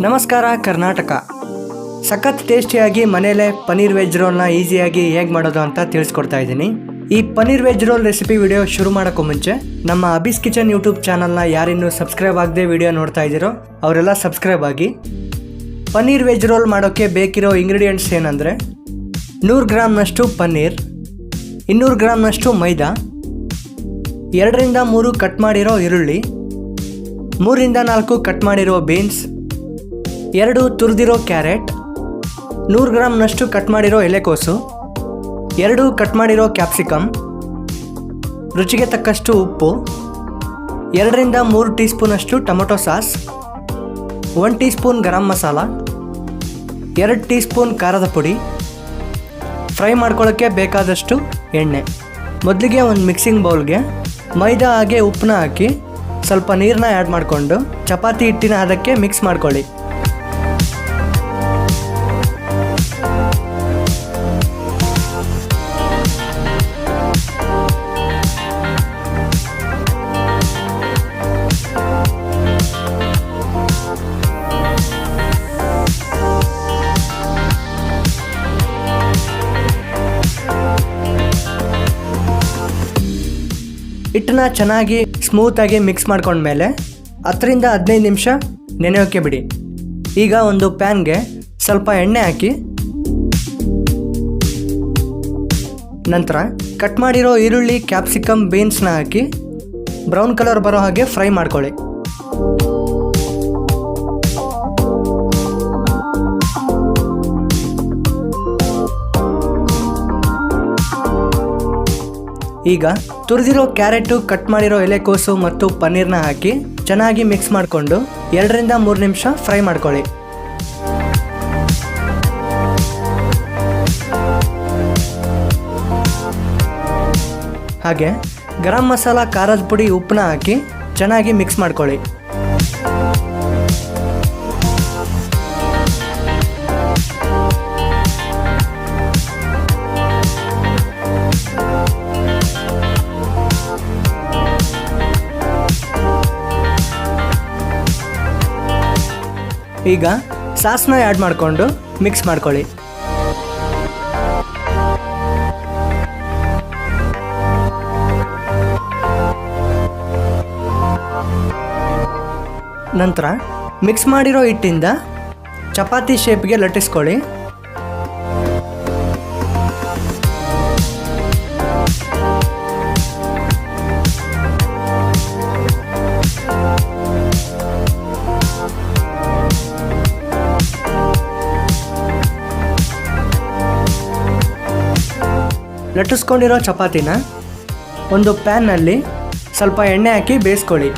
ನಮಸ್ಕಾರ ಕರ್ನಾಟಕ. ಸಖತ್ ಟೇಸ್ಟಿಯಾಗಿ ಮನೆಯಲ್ಲೇ ಪನ್ನೀರ್ ವೆಜ್ ರೋಲ್ನ ಈಸಿಯಾಗಿ ಹೇಗೆ ಮಾಡೋದು ಅಂತ ತಿಳಿಸ್ಕೊಡ್ತಾ ಇದ್ದೀನಿ. ಈ paneer veg roll recipe video ಶುರು ಮಾಡೋಕ್ಕೂ ಮುಂಚೆ ನಮ್ಮ ಅಬೀಸ್ ಕಿಚನ್ ಯೂಟ್ಯೂಬ್ ಚಾನಲ್ನ ಯಾರಿನ್ನೂ ಸಬ್ಸ್ಕ್ರೈಬ್ ಆಗದೆ ವಿಡಿಯೋ ನೋಡ್ತಾ ಇದ್ದೀರೋ ಅವರೆಲ್ಲ ಸಬ್ಸ್ಕ್ರೈಬ್ ಆಗಿ. ಪನ್ನೀರ್ ವೆಜ್ ರೋಲ್ ಮಾಡೋಕ್ಕೆ ಬೇಕಿರೋ ಇಂಗ್ರೀಡಿಯೆಂಟ್ಸ್ ಏನಂದರೆ 100 ಗ್ರಾಮ್ನಷ್ಟು ಪನ್ನೀರ್, 200 ಗ್ರಾಮ್ನಷ್ಟು ಮೈದಾ, 2 ರಿಂದ 3 ಕಟ್ ಮಾಡಿರೋ ಈರುಳ್ಳಿ, 3 ರಿಂದ 4 ಕಟ್ ಮಾಡಿರೋ ಬೀನ್ಸ್, 2 ತುರಿದಿರೋ ಕ್ಯಾರೆಟ್, 100 ಗ್ರಾಮ್ನಷ್ಟು ಕಟ್ ಮಾಡಿರೋ ಎಲೆಕೋಸು, 2 ಕಟ್ ಮಾಡಿರೋ ಕ್ಯಾಪ್ಸಿಕಮ್, ರುಚಿಗೆ ತಕ್ಕಷ್ಟು ಉಪ್ಪು, 2 ರಿಂದ 3 ಟೀ ಸ್ಪೂನಷ್ಟು tomato sauce, 1 tea spoon garam masala, 2 tea spoon ಖಾರದ ಪುಡಿ, ಫ್ರೈ ಮಾಡ್ಕೊಳ್ಳೋಕ್ಕೆ ಬೇಕಾದಷ್ಟು ಎಣ್ಣೆ. ಮೊದಲಿಗೆ ಒಂದು ಮಿಕ್ಸಿಂಗ್ ಬೌಲ್ಗೆ ಮೈದಾ ಹಾಗೆ ಉಪ್ಪನ್ನ ಹಾಕಿ ಸ್ವಲ್ಪ ನೀರನ್ನ ಆ್ಯಡ್ ಮಾಡಿಕೊಂಡು ಚಪಾತಿ ಹಿಟ್ಟಿನ ಅದಕ್ಕೆ ಮಿಕ್ಸ್ ಮಾಡ್ಕೊಳ್ಳಿ. ಹಿಟ್ಟನ್ನ ಚೆನ್ನಾಗಿ ಸ್ಮೂತಾಗಿ ಮಿಕ್ಸ್ ಮಾಡ್ಕೊಂಡ್ಮೇಲೆ 10 ರಿಂದ 15 ನಿಮಿಷ ನೆನೆಯೋಕ್ಕೆ ಬಿಡಿ. ಈಗ ಒಂದು ಪ್ಯಾನ್ಗೆ ಸ್ವಲ್ಪ ಎಣ್ಣೆ ಹಾಕಿ ನಂತರ ಕಟ್ ಮಾಡಿರೋ ಈರುಳ್ಳಿ, ಕ್ಯಾಪ್ಸಿಕಮ್, ಬೀನ್ಸ್ನ ಹಾಕಿ ಬ್ರೌನ್ ಕಲರ್ ಬರೋ ಹಾಗೆ ಫ್ರೈ ಮಾಡ್ಕೊಳ್ಳಿ. ಈಗ ತುರಿದಿರೋ ಕ್ಯಾರೆಟು, ಕಟ್ ಮಾಡಿರೋ ಎಲೆಕೋಸು ಮತ್ತು ಪನ್ನೀರ್ನ ಹಾಕಿ ಚೆನ್ನಾಗಿ ಮಿಕ್ಸ್ ಮಾಡಿಕೊಂಡು 2 ರಿಂದ 3 ನಿಮಿಷ ಫ್ರೈ ಮಾಡ್ಕೊಳ್ಳಿ. ಹಾಗೆ ಗರಂ ಮಸಾಲ, ಖಾರದ ಪುಡಿ, ಉಪ್ಪನ್ನ ಹಾಕಿ ಚೆನ್ನಾಗಿ ಮಿಕ್ಸ್ ಮಾಡ್ಕೊಳ್ಳಿ. ಈಗ ಸಾಸ್ನ ಆ್ಯಡ್ ಮಾಡಿಕೊಂಡು ಮಿಕ್ಸ್ ಮಾಡ್ಕೊಳ್ಳಿ. ನಂತರ ಮಿಕ್ಸ್ ಮಾಡಿರೋ ಹಿಟ್ಟಿಂದ ಚಪಾತಿ ಶೇಪ್ಗೆ ಲಟ್ಟಿಸ್ಕೊಳ್ಳಿ. ಲಟ್ಟಿಸ್ಕೊಂಡಿರೋ ಚಪಾತಿನ ಒಂದು ಪ್ಯಾನ್ನಲ್ಲಿ ಸ್ವಲ್ಪ ಎಣ್ಣೆ ಹಾಕಿ ಬೇಯಿಸ್ಕೊಳ್ಳಿ.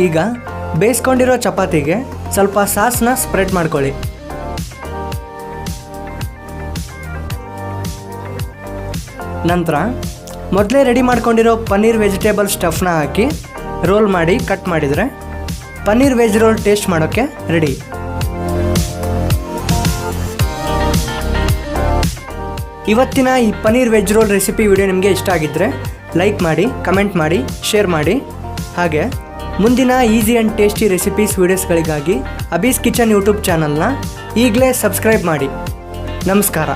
ಈಗ ಬೇಯಿಸ್ಕೊಂಡಿರೋ ಚಪಾತಿಗೆ ಸ್ವಲ್ಪ ಸಾಸ್ನ ಸ್ಪ್ರೆಡ್ ಮಾಡ್ಕೊಳ್ಳಿ. ನಂತರ ಮೊದಲೇ ರೆಡಿ ಮಾಡ್ಕೊಂಡಿರೋ ಪನ್ನೀರ್ ವೆಜಿಟೇಬಲ್ ಸ್ಟಫ್ನ ಹಾಕಿ ರೋಲ್ ಮಾಡಿ ಕಟ್ ಮಾಡಿದರೆ ಪನ್ನೀರ್ ವೆಜ್ ರೋಲ್ ಟೇಸ್ಟ್ ಮಾಡೋಕ್ಕೆ ರೆಡಿ. ಇವತ್ತಿನ ಈ paneer veg roll recipe video ನಿಮಗೆ ಇಷ್ಟ ಆಗಿದ್ದರೆ ಲೈಕ್ ಮಾಡಿ, ಕಮೆಂಟ್ ಮಾಡಿ, ಶೇರ್ ಮಾಡಿ. ಹಾಗೆ ಮುಂದಿನ ಈಸಿ ಆ್ಯಂಡ್ ಟೇಸ್ಟಿ ರೆಸಿಪೀಸ್ ವೀಡಿಯೋಸ್ಗಳಿಗಾಗಿ ಅಬೀಸ್ ಕಿಚನ್ ಯೂಟ್ಯೂಬ್ ಚಾನಲ್ನ ಈಗಲೇ ಸಬ್ಸ್ಕ್ರೈಬ್ ಮಾಡಿ. ನಮಸ್ಕಾರ.